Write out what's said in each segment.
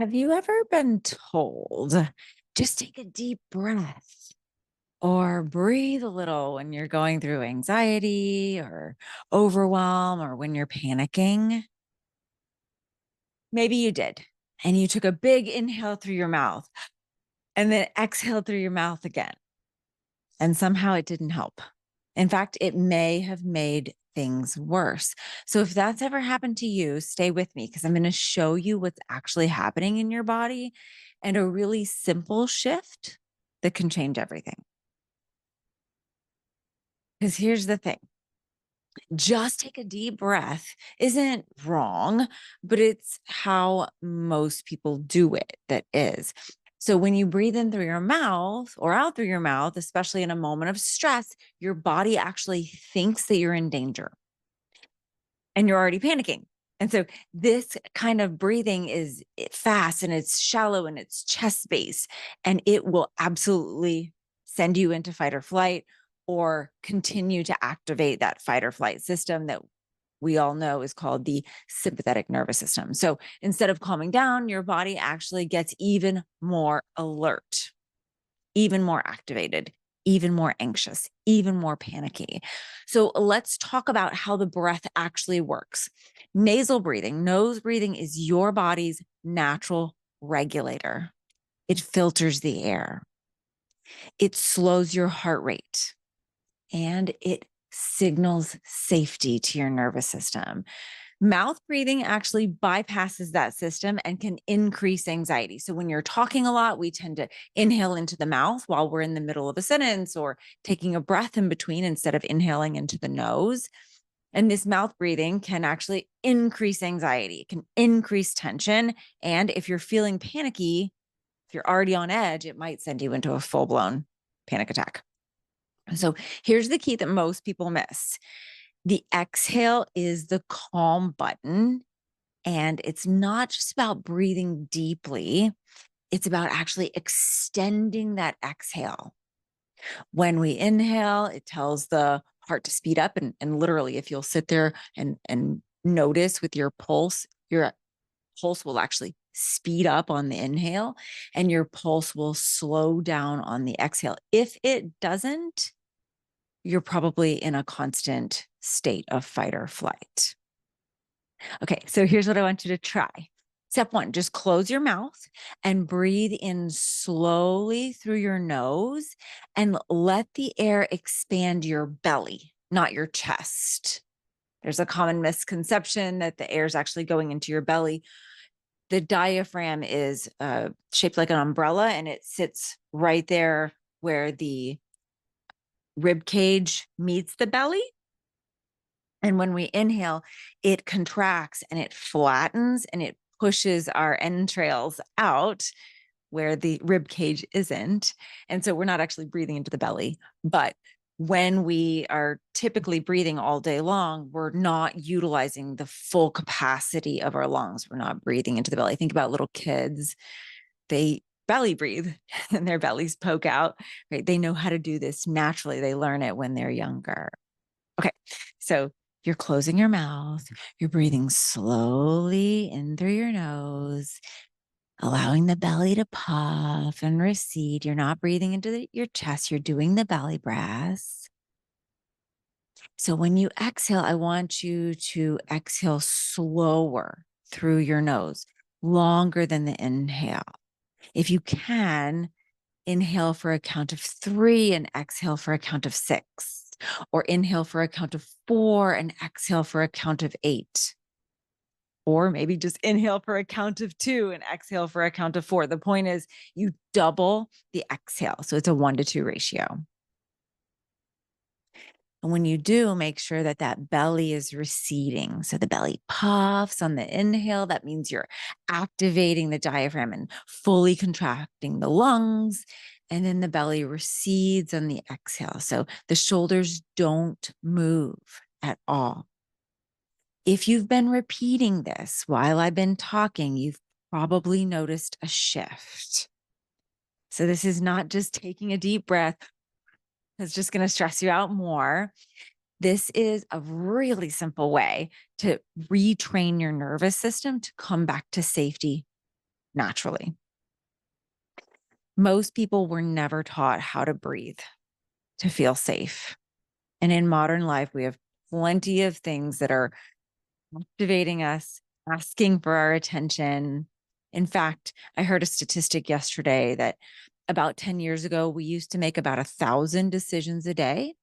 Have you ever been told, just take a deep breath or breathe a little when you're going through anxiety or overwhelm or when you're panicking? Maybe you did. And you took a big inhale through your mouth and then exhale through your mouth again. And somehow it didn't help. In fact, it may have made things worse. So if that's ever happened to you, stay with me because I'm going to show you what's actually happening in your body and a really simple shift that can change everything. Because here's the thing, just take a deep breath isn't wrong, but it's how most people do it that is. So when you breathe in through your mouth or out through your mouth, especially in a moment of stress, your body actually thinks that you're in danger and you're already panicking. And so this kind of breathing is fast and it's shallow and it's chest based, and it will absolutely send you into fight or flight or continue to activate that fight or flight system that we all know is called the sympathetic nervous system. So instead of calming down, your body actually gets even more alert, even more activated, even more anxious, even more panicky. So let's talk about how the breath actually works. Nasal breathing, nose breathing is your body's natural regulator. It filters the air. It slows your heart rate and it signals safety to your nervous system. Mouth breathing actually bypasses that system and can increase anxiety. So when you're talking a lot, we tend to inhale into the mouth while we're in the middle of a sentence or taking a breath in between instead of inhaling into the nose. And this mouth breathing can actually increase anxiety, it can increase tension. And if you're feeling panicky, if you're already on edge, it might send you into a full blown panic attack. So here's the key that most people miss. The exhale is the calm button. And it's not just about breathing deeply, it's about actually extending that exhale. When we inhale, it tells the heart to speed up. And literally, if you'll sit there and notice with your pulse will actually speed up on the inhale and your pulse will slow down on the exhale. If it doesn't, you're probably in a constant state of fight or flight. Okay, so here's what I want you to try. Step one, just close your mouth and breathe in slowly through your nose and let the air expand your belly, not your chest. There's a common misconception that the air is actually going into your belly. The diaphragm is shaped like an umbrella and it sits right there where the rib cage meets the belly. And when we inhale, it contracts and it flattens and it pushes our entrails out where the rib cage isn't. And so we're not actually breathing into the belly. But when we are typically breathing all day long, we're not utilizing the full capacity of our lungs. We're not breathing into the belly. Think about little kids. They belly breathe and their bellies poke out, right? They know how to do this naturally. They learn it when they're younger. Okay. So you're closing your mouth, you're breathing slowly in through your nose, allowing the belly to puff and recede. You're not breathing into your chest, you're doing the belly breaths. So when you exhale, I want you to exhale slower through your nose, longer than the inhale. If you can, inhale for a count of 3 and exhale for a count of 6, or inhale for a count of 4 and exhale for a count of 8. Or maybe just inhale for a count of 2 and exhale for a count of 4. The point is you double the exhale. So it's a 1-to-2 ratio. And when you do, make sure that that belly is receding. So the belly puffs on the inhale. That means you're activating the diaphragm and fully contracting the lungs. And then the belly recedes on the exhale. So the shoulders don't move at all. If you've been repeating this while I've been talking, you've probably noticed a shift. So this is not just taking a deep breath. It's just going to stress you out more. This is a really simple way to retrain your nervous system to come back to safety naturally. Most people were never taught how to breathe to feel safe. And in modern life, we have plenty of things that are activating us, asking for our attention. In fact, I heard a statistic yesterday that about 10 years ago, we used to make about 1,000 decisions a day.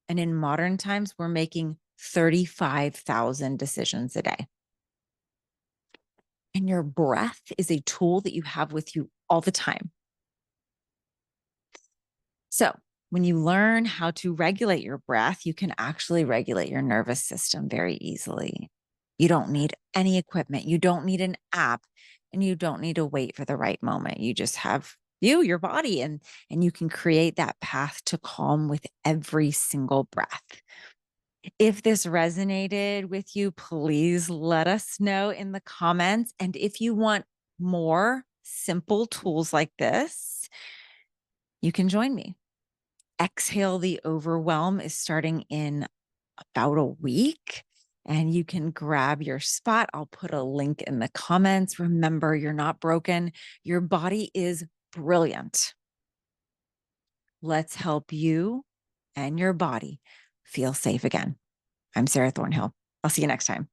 And in modern times, we're making 35,000 decisions a day. And your breath is a tool that you have with you all the time. So, when you learn how to regulate your breath, you can actually regulate your nervous system very easily. You don't need any equipment, you don't need an app, and you don't need to wait for the right moment. You just have your body, and you can create that path to calm with every single breath. If this resonated with you, please let us know in the comments. And if you want more simple tools like this, you can join me. Exhale the Overwhelm is starting in about a week, and you can grab your spot. I'll put a link in the comments. Remember, you're not broken. Your body is brilliant. Let's help you and your body feel safe again. I'm Sara Thornhill. I'll see you next time.